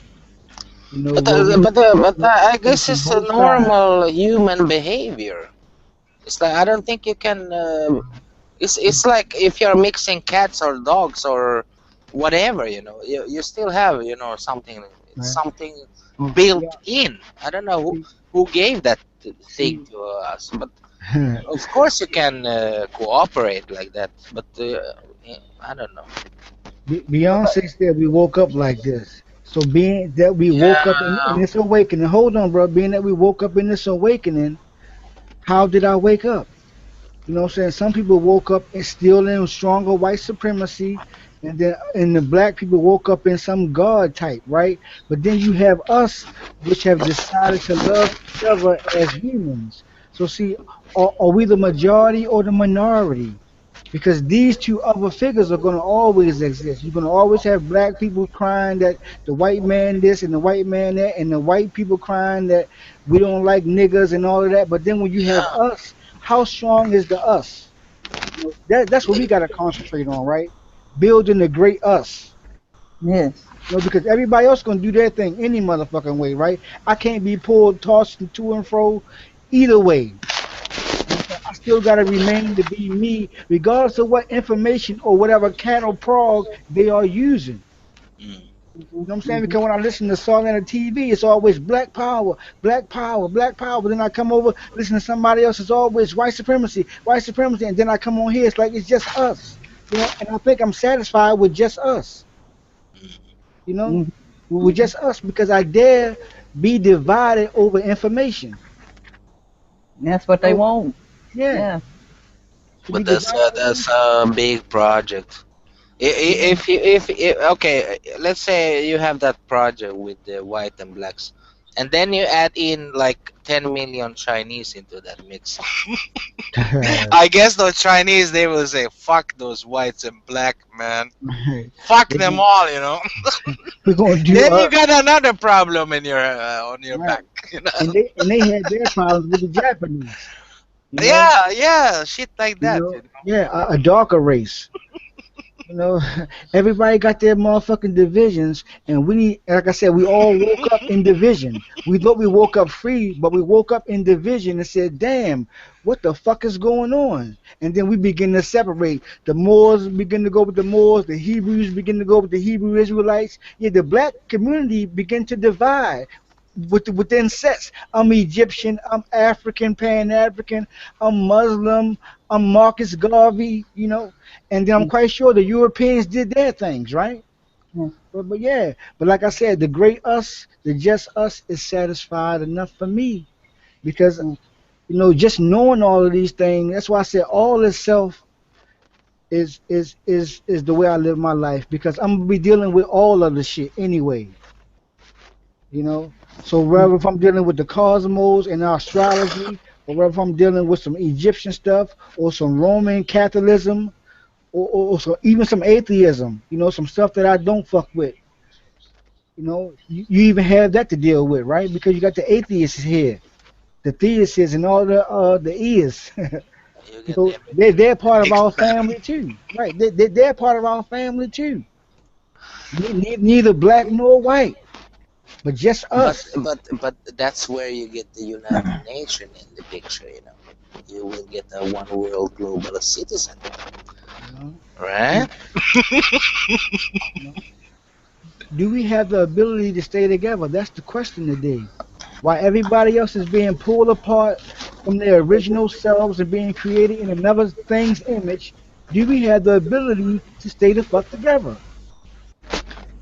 You know where we I come guess from it's a both sides. normal human behavior. It's like I don't think you can. It's like if you're mixing cats or dogs or whatever, you know, you still have, you know, Right? built Yeah. in. I don't know See, who gave that thing see, to us, but Of course, you can cooperate like that, but I don't know. Beyonce said we woke up like this. So being that we woke up in Yeah, this awakening, hold on, bro. Being that we woke up in this awakening, how did I wake up? You know what I'm saying? Some people woke up and still in stronger white supremacy, and the black people woke up in some God type, right? But then you have us, which have decided to love each other as humans. So see, are we the majority or the minority? Because these two other figures are going to always exist. You're going to always have black people crying that the white man this and the white man that, and the white people crying that we don't like niggas and all of that. But then when you have yeah. us, how strong is the us? You know, that's what we got to concentrate on, right? Building the great us. Yes. You know, because everybody else gonna do their thing any motherfucking way, right? I can't be pulled, tossed to and fro either way. You know what I'm saying? I still got to remain to be me, regardless of what information or whatever cattle prog they are using. Mm. You know what I'm saying? Mm-hmm. Because when I listen to song on the TV, it's always black power, black power, black power. But then I come over, listen to somebody else, it's always white supremacy. And then I come on here, it's like it's just us. You know, and I think I'm satisfied with just us, Mm. you know, Mm-hmm. with just us because I dare be divided over information. That's what You they know, want. yeah, Yeah. to be But divided over that's information. a big project. Yeah. If okay, let's say you have that project with the white and blacks, and then you add in like 10 million Chinese into that mix. I guess those Chinese they will say, "Fuck those whites and black man, Right. fuck They them gon- all," you know. we're gonna do Then you us, got another problem in your on your right? back. You know? And they had their problems with the Japanese, you know, Yeah, yeah, shit like you that. know, You know? yeah, a darker race. You know, everybody got their motherfucking divisions, and we need, like I said, we all woke up in division. We thought we woke up free, but we woke up in division and said, "Damn, what the fuck is going on?" And then we begin to separate. The Moors begin to go with the Moors. The Hebrews begin to go with the Hebrew Israelites. Yeah, the black community begin to divide within sets. I'm Egyptian. I'm African, Pan African. I'm Muslim. I'm Marcus Garvey. You know, and then I'm quite sure the Europeans did their things, right? Yeah. But yeah, but like I said, the great us, the just us is satisfied enough for me because Yeah. just knowing all of these things. That's why I said all this self is the way I live my life because I'm gonna be dealing with all of the shit anyway. You know, so Mm-hmm. whether if I'm dealing with the cosmos and astrology, or whether if I'm dealing with some Egyptian stuff or some Roman Catholicism or so even some atheism, some stuff that I don't fuck with. You even have that to deal with, right? Because you got the atheists here, the theists, and all the ears. You get every They're part of mixed our bag. family too, right? They're part of our family too. Neither black nor white, but just But us. but that's where you get the United Nation in the picture. You know, you will get a one world global citizen, You know, right? you know. Do we have the ability to stay together? That's the question today. While everybody else is being pulled apart from their original selves and being created in another thing's image, do we have the ability to stay the fuck together?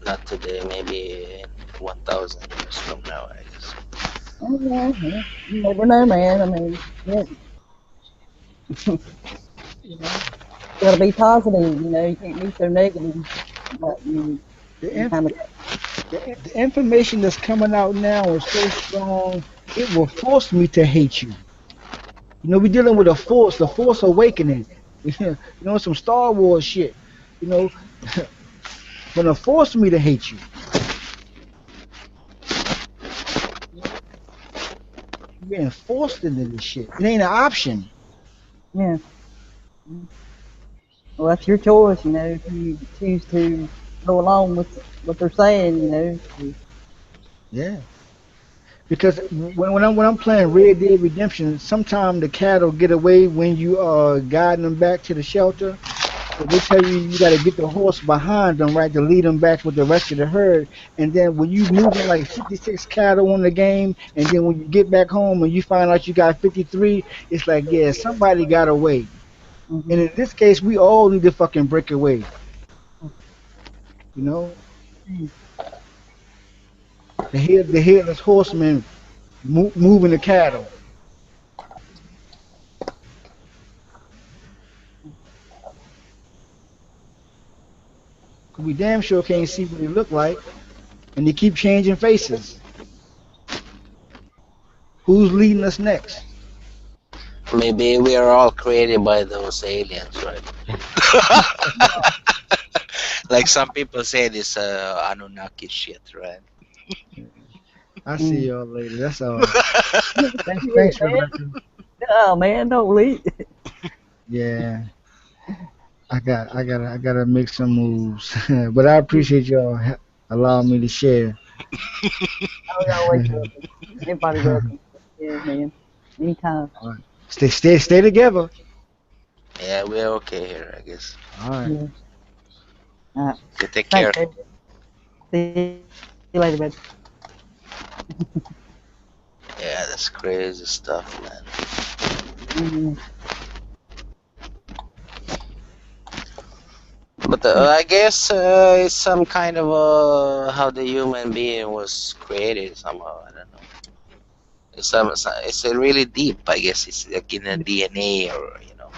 Not today, maybe in 1,000 years from now, I guess. Oh, yeah. Yeah. You never know, man. I mean, yeah, You know, gotta be positive. You can't be so negative. But the you inf- kind of, the information that's coming out now is so strong, it will force me to hate you. We're dealing with the force awakening. Some Star Wars shit. You know, gonna force me to hate you. You're being forced into this shit. It ain't an option. yeah. Well, that's your choice. If you choose to go along with what they're saying. Yeah. Because when I'm playing Red Dead Redemption, sometimes the cattle get away when you are guiding them back to the shelter. They tell you you got to get the horse behind them, right, to lead them back with the rest of the herd. And then when you moving like 56 cattle on the game, and then when you get back home and you find out you got 53, it's like, yeah, somebody got away. And Mm-hmm. in this case, we all need to fucking break away. You know, the headless horseman moving the cattle. 'Cause we damn sure can't see what they look like, and they keep changing faces. Who's leading us next? Maybe we are all created by those aliens, right? Like some people say this Anunnaki shit, right? I see Mm. y'all later. That's all. Yeah, Thanks, man. Rebecca. Oh man, don't leave. Yeah, I gotta make some moves. But I appreciate y'all allowing me to share. Oh, you're always welcome. Everybody welcome. Yeah, man. Anytime. All right. Stay together. Yeah, we're okay here, I guess. All right. Yeah. All right. You take Thanks, care. David. See you later, bud. Yeah, that's crazy stuff, man. Mm-hmm. But I guess it's some kind of how the human being was created somehow. I don't know. It's really deep. I guess it's like in the DNA, or you know.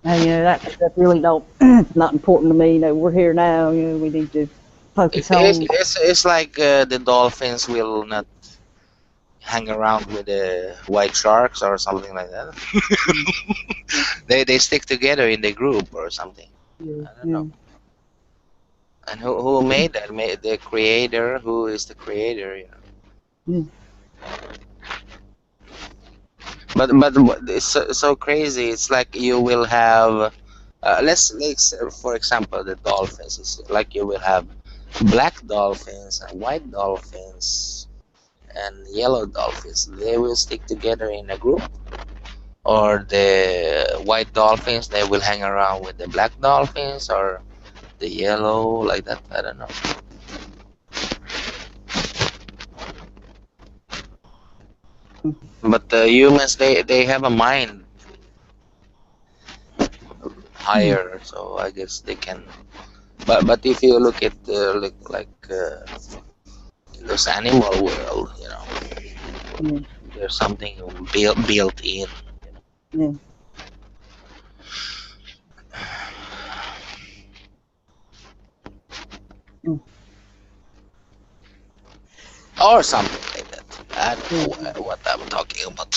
Hey, that really don't. It's not important to me. We're here now. We need to focus on. It's like the dolphins will not hang around with the white sharks or something like that. They stick together in the group or something. Yeah, I don't yeah, know. And who made that? Made the creator? Who is the creator? You know? yeah. But it's so crazy. It's like you will have, let's for example, the dolphins. It's like you will have black dolphins and white dolphins and yellow dolphins. They will stick together in a group. Or the white dolphins, they will hang around with the black dolphins, or the yellow, like that. I don't know. But the humans, they have a mind Hmm. higher, so I guess they can. But if you look at like in this animal world, you know, Yeah, there's something built in, yeah. Mm, or something like that. I don't yeah. know what I'm talking about.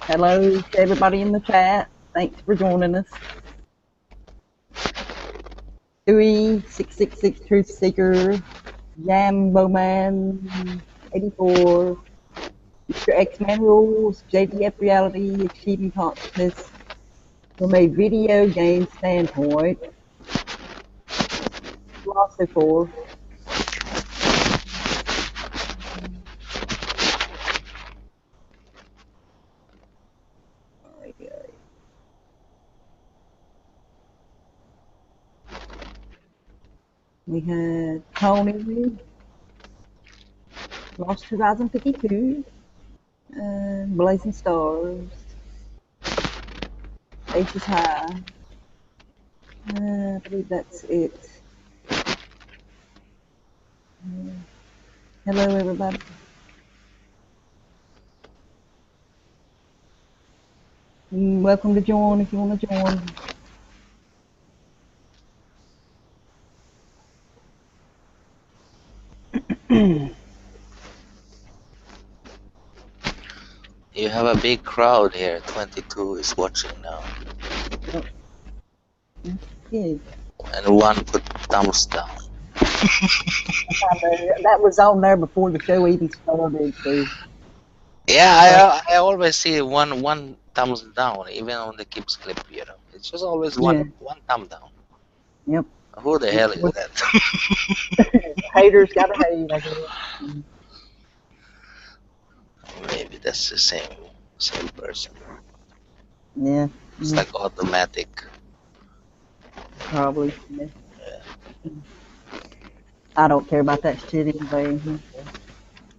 Hello to everybody in the chat. Thanks for joining us. 3666 Truth Seeker, Jambo Man 84, Mr. X-Man Rules, JDF Reality, Achieving Consciousness. From a video game standpoint, philosopher. We had Tony, Lost 2052, Blazing Stars, Aces High. I believe that's it. Hello, everybody. Welcome to join if you want to join. You have a big crowd here. 22 is watching now, Good. and one put thumbs down. That was on there before the show even started. So, Yeah, I always see one thumbs down, even on the Kips clip. You know, it's just always yeah, one thumb down. yep. Who the hell is What that? haters gotta hate, I guess. it's the same person. Yeah, It's yeah, like automatic. probably. Yeah. I don't care about that shit anyway. So,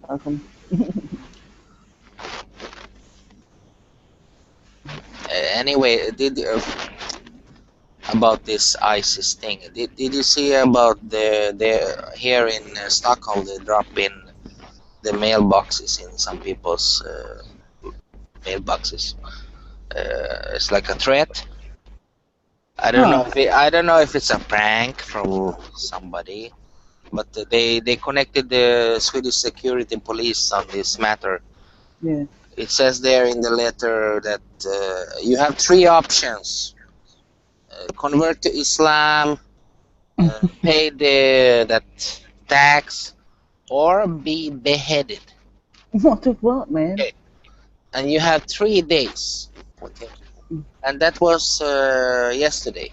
fuck 'em. Anyway, did about this ISIS thing? Did you see about the here in Stockholm? They drop in the mailboxes in some people's mailboxes. It's like a threat. Huh? I don't know if it's a prank from somebody, but they connected the Swedish security police on this matter. Yeah. It says there in the letter that you have three options: convert to Islam, pay that tax, or be beheaded. What the fuck, man? Okay, and you have 3 days. Okay, and that was yesterday.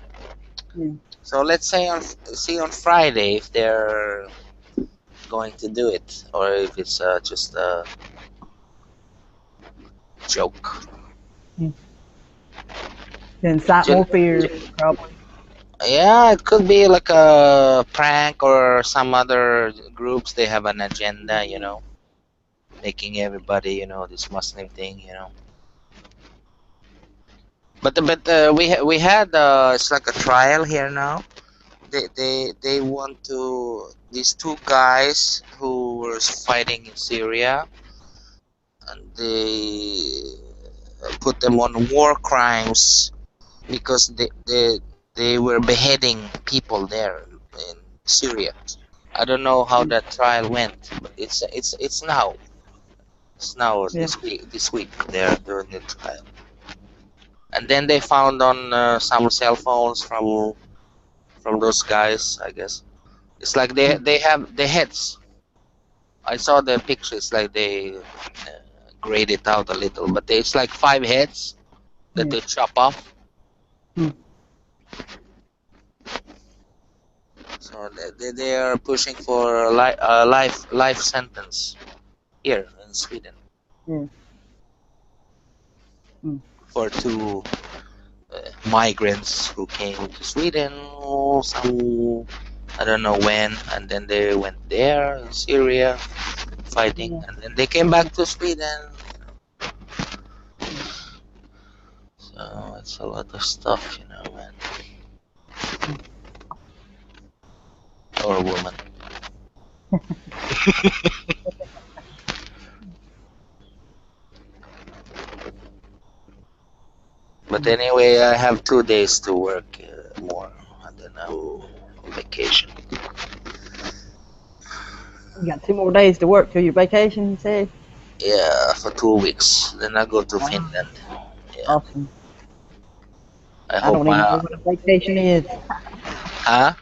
Yeah. So let's say see on Friday if they're going to do it or if it's just a joke. Yeah. To incite Ju- more fear, probably. Yeah, it could be like a prank or some other groups. They have an agenda, making everybody, this Muslim thing, But we had it's like a trial here now. They want to these two guys who were fighting in Syria, and they put them on war crimes because they were beheading people there in Syria. I don't know how that trial went, but it's now Yeah. this week they're doing the trial. And then they found on some cell phones from those guys, I guess. It's like they have the heads. I saw the pictures like they grade it out a little, but it's like 5 heads that Yeah. they chop off. Hmm. So they are pushing for a life sentence here in Sweden Yeah. Hmm. for two migrants who came to Sweden. Some I don't know when, and then they went there in Syria fighting, Yeah. and then they came back to Sweden. So it's a lot of stuff, man, or a woman. But anyway, I have 2 days to work more, and then I'm on vacation. You got 2 more days to work till your vacation, you said? Yeah, for 2 weeks. Then I go to Wow. Finland. Yeah, Awesome. I I hope don't even know my what a vacation is. huh?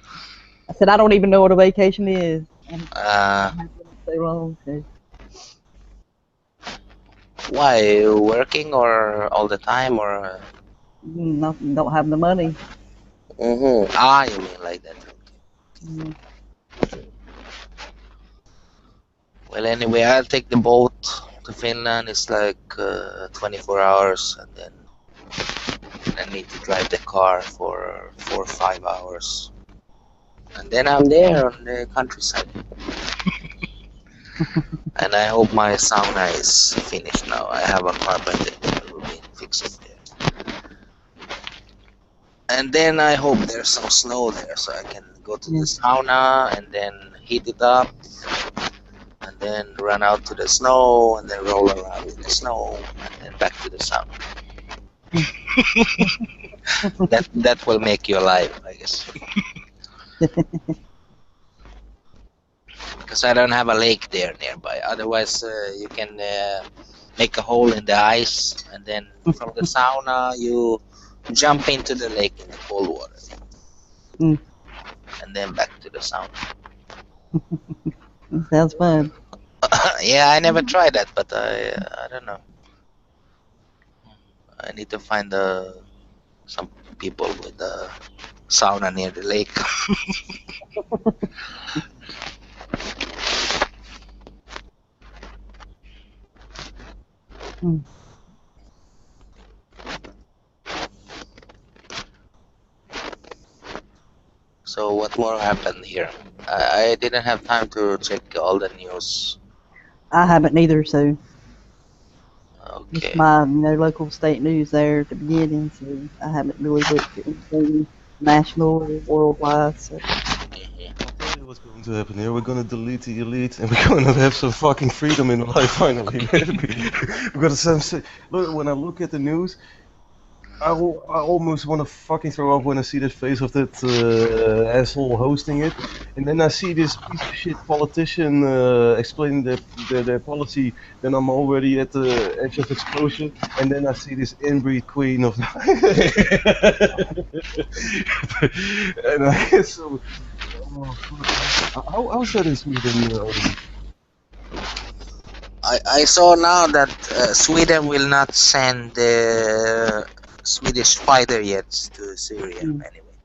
I said, I don't even know what a vacation is. I Uh, haven't been so long. So. why you working or all the time or? No, don't have the money. You mean like that? Mm, Well, anyway, I'll take the boat to Finland. It's like 24 hours, and then I need to drive the car for 4 or 5 hours, and then I'm there on the countryside. And I hope my sauna is finished now. I have a carpenter that will be fix it there. And then I hope there's some snow there so I can go to the yeah. sauna and then heat it up and then run out to the snow and then roll around in the snow and then back to the sauna. That will make you alive, I guess. Because I don't have a lake there nearby. Otherwise, you can make a hole in the ice and then from the sauna you jump into the lake in the cold water Mm, and then back to the sauna. sounds fun. Yeah, I never tried that, but I don't know. I need to find some people with a sauna near the lake. Mm. So what more happened here? I didn't have time to check all the news. I haven't either, so just Okay. my local state news there at the beginning. So I haven't really looked at anything national or worldwide. So Mhm. I'll tell you what's going to happen here. We're gonna delete the elite, and we're gonna have some fucking freedom in life finally. We're gonna look. When I look at the news, I almost want to fucking throw up when I see the face of that asshole hosting it, and then I see this piece of shit politician explaining their policy. Then I'm already at the edge of explosion, and then I see this inbreed queen of, and I get so. Oh fuck! How's that in Sweden? I saw now that Sweden will not send Swedish fighter jets to Syria mm. anyway.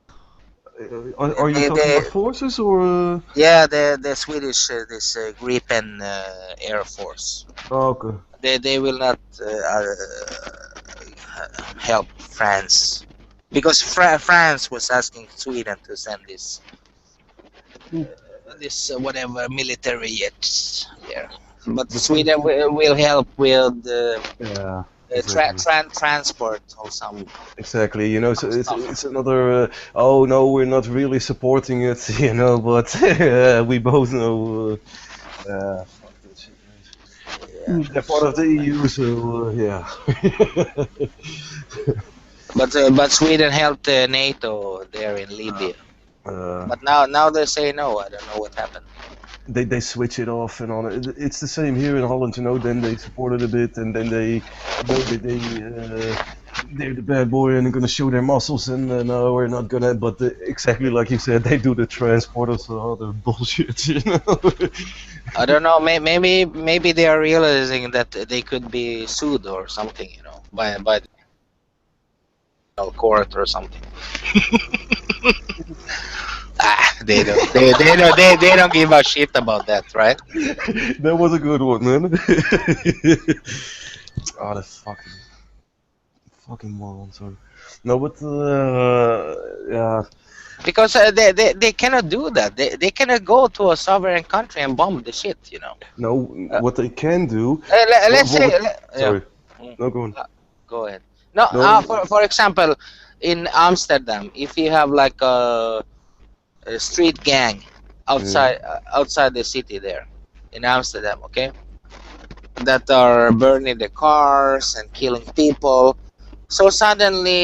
Are you talking about forces or? Yeah, the Swedish this Gripen Air Force. Oh, okay. They will not help France because France was asking Sweden to send this whatever military jets there, but The Sweden will help with Yeah, exactly. transport or some Exactly. You know, so stuff. it's another. Oh no, we're not really supporting it. You know, but we both know. Fuck that shit, man. Yeah. They're part of the EU, so yeah. But Sweden helped NATO there in Libya. Uh, But now they say no. I don't know what happened. they switch it off and on. It's the same here in Holland, you know. Then they support it a bit, and then they know that they're the bad boy and they're gonna show their muscles, and no, we're not gonna. But exactly like you said, they do the transporters and other bullshit, you know. I don't know. Maybe they are realizing that they could be sued or something, you know, by the court or something. They don't give a shit about that, right? That was a good one, man. Oh, the fucking moron. Sorry. No, but yeah. Because they cannot do that. They cannot go to a sovereign country and bomb the shit, you know. No, what they can do. Let's say, Sorry. yeah. No, go on. Go ahead. No, No. for example, in Amsterdam, if you have like a street gang outside the city there in Amsterdam, okay, that are burning the cars and killing people. So suddenly,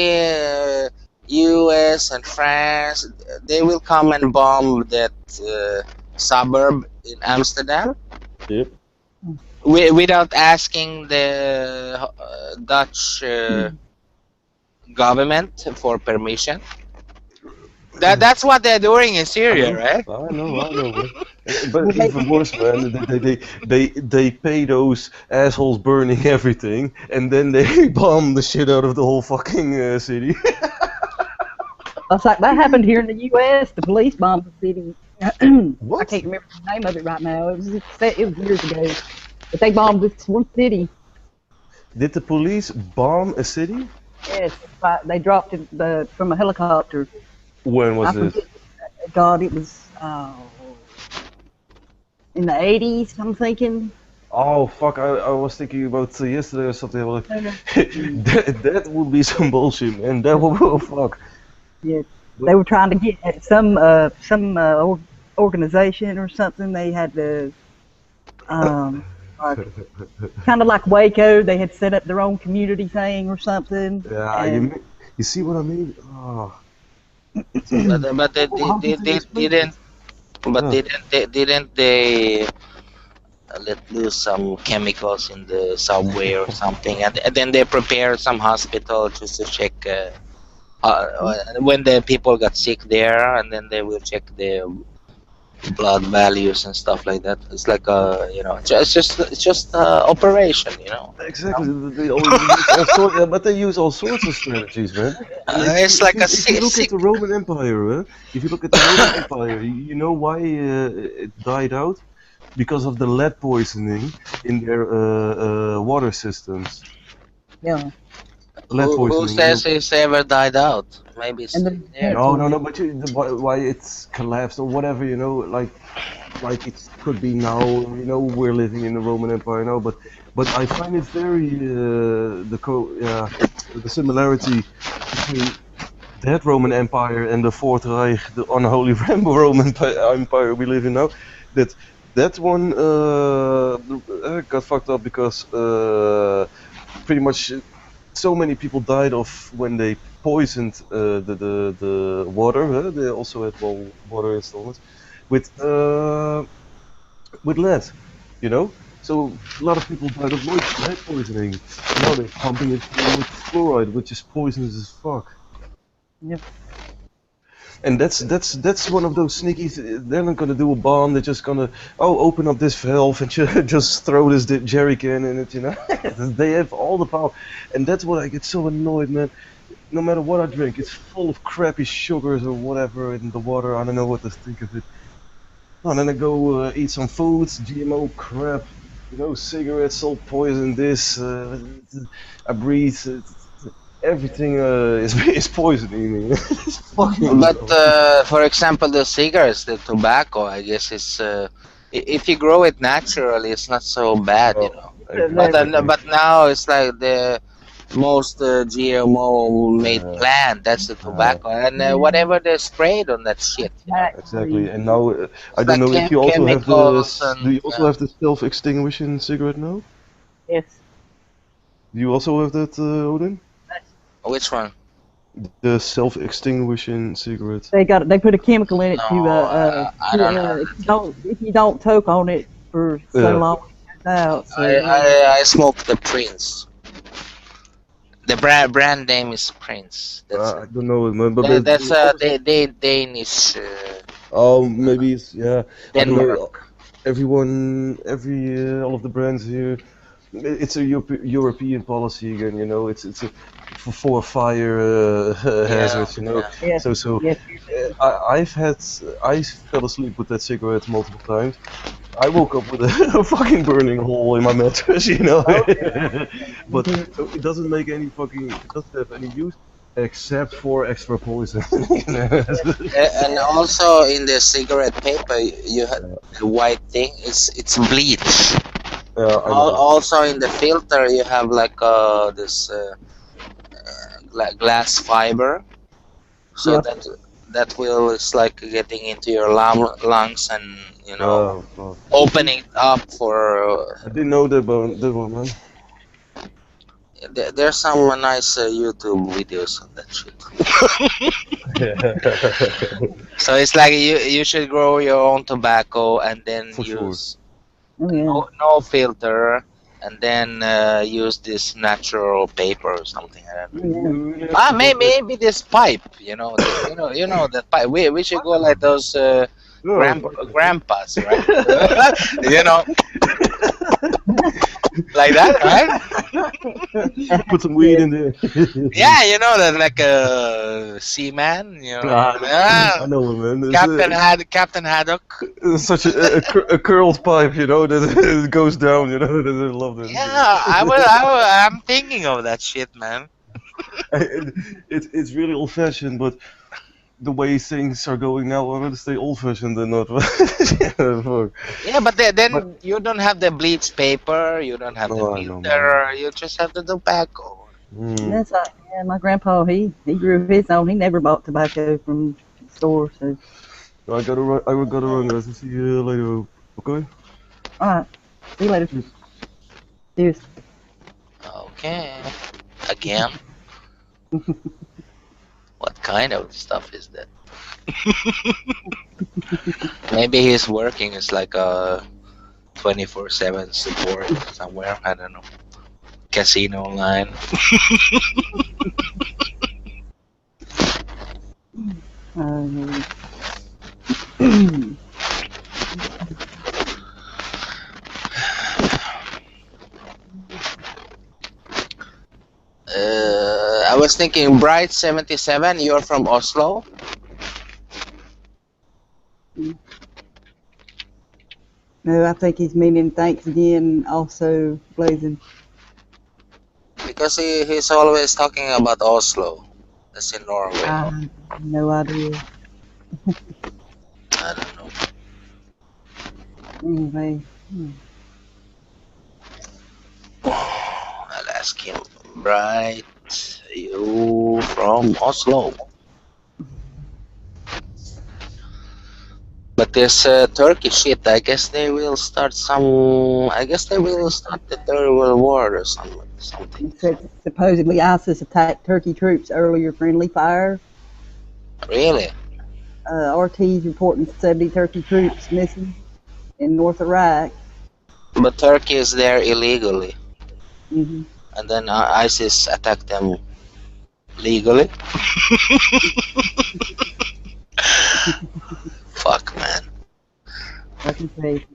U.S. and France, they will come and bomb that suburb in Amsterdam Yep. without asking the Dutch government for permission. That's what they're doing in Syria, right? I know, man. But even worse, man, they pay those assholes burning everything, and then they bomb the shit out of the whole fucking city. It's like that happened here in the U.S. The police bombed the city. What? I can't remember the name of it right now. It was years ago, but they bombed this one city. Did the police bomb a city? Yes, they dropped it from a helicopter. When was I this? forget. God, it was in the 80s. I'm thinking. Oh fuck! I was thinking about yesterday or something. I was like, No. that would be some bullshit, man. That would oh, fuck. Yeah, they were trying to get at some organization or something. They had to, kind of like Waco. They had set up their own community thing or something. Yeah, and you see what I mean? Oh. But they didn't. But didn't they let loose some chemicals in the subway or something, and then they prepared some hospital just to check when the people got sick there, and then they will check the blood values and stuff like that. It's like it's just operation, you know. Exactly. They always use all sorts, but they use all sorts of strategies, man. It's like a if you look sick. at the Roman Empire, if you look at the Roman Empire, you know why it died out? because of the lead poisoning in their water systems. Yeah, Lead Who poisoning, you know. says it's ever died out? Maybe it's and still there's there. No, cancer. no, no. But why it's collapsed or whatever, you know, like it could be now. You know, we're living in the Roman Empire now, but I find it very the similarity between that Roman Empire and the Fourth Reich, the unholy Roman Empire we live in now. That that one got fucked up because pretty much so many people died of when they poisoned the water. They also had water installments with lead, you know. So a lot of people died of lead poisoning. Now they're pumping it full with fluoride, which is poisonous as fuck. Yep. And that's one of those sneaky. They're not gonna do a bomb. They're just gonna open up this valve and just throw this jerry can in it. You know, they have all the power, and that's what I get so annoyed, man. No matter what I drink, it's full of crappy sugars or whatever in the water. I don't know what to think of it. Oh, and then I go eat some foods, GMO crap, you know, cigarettes, all poison. This I breathe. Everything is poisoning me. It's fucking But annoying. for example, the cigarettes, the tobacco, I guess it's if you grow it naturally, it's not so bad, you know. Exactly. But now it's like the most GMO made Uh, plant. That's the uh, tobacco, and Yeah, whatever they sprayed on that shit, you know. exactly. exactly. And now I It's don't like know if you also have chemicals do and you also have the self-extinguishing cigarette now? Yes. Do you also have that, Odin? which one? The self-extinguishing cigarette. They put a chemical in it No, I don't have if that. you don't choke on it for so Yeah. long, it goes out. So I smoke the Prince. The brand name is Prince. That's it. I don't know, man, but That's obviously, Danish, oh, maybe it's yeah. I don't know. Denmark. All of the brands here, it's a European policy again. You know, it's a for fire Yeah, hazards. You know, yeah. yes, so yes, I fell asleep with that cigarette multiple times. I woke up with a fucking burning hole in my mattress, you know. oh But yeah. so it doesn't have any use except for extra poison. And also in the cigarette paper, you have the white thing. It's bleach. Yeah, I know. Also in the filter, you have like this glass fiber, so Yep. that will it's like getting into your lungs and you know Oh, fuck. opening up for. I didn't know that one, man. There's some nice YouTube videos on that shit. So it's like you should grow your own tobacco and then For sure. use Oh yeah. no filter and then use this natural paper or something. I don't know. Oh, yeah. Maybe this pipe. You know that pipe. We should go like those No, fuck grandpas, right? you know, like that, right? Put some weed in there. Yeah, you know that like a seaman. You know, I know it, man. Captain Haddock. It's such a curled pipe, you know, that it goes down, you know. That I love that. Yeah, I'm thinking of that shit, man. It's really old fashioned, but the way things are going now, I'd rather stay old fashioned than not. Yeah, fuck. Yeah, but But then you don't have the bleach paper, you don't have the no, I know, man. filter, you just have the tobacco. Mm. That's like yeah. My grandpa he grew his own. He never bought tobacco from the store. So I gotta run. I gotta run, guys. I'll see you later. Okay. all right. See you later. Cheers. Okay. Again? What kind of stuff is that? Maybe he's working as like a 24/7 support somewhere. I don't know. Casino line. I was thinking, Bright 77. You're from Oslo. No, I think he's meaning thanks again. Also, Blazing. Because he's always talking about Oslo. That's in Norway. No idea. I don't know. Anyway, I'll ask him. Right, you from Oslo? But this Turkey shit, I guess they will start some. I guess they will start the Third World War or something. supposedly ISIS attacked Turkey troops earlier. Friendly fire. Really? RT's reporting 70 Turkey troops missing in North Iraq. But Turkey is there illegally, Hmm. and then ISIS attacked them legally. Fuck, man. Fucking crazy.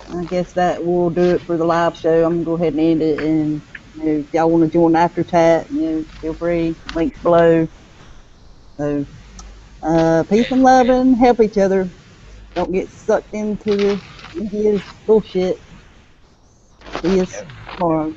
I guess that will do it for the live show. I'm gonna go ahead and end it. And if y'all want to join after chat, feel free. Links below. So, peace and love, and help each other. Don't get sucked into the media's bullshit. See us tomorrow.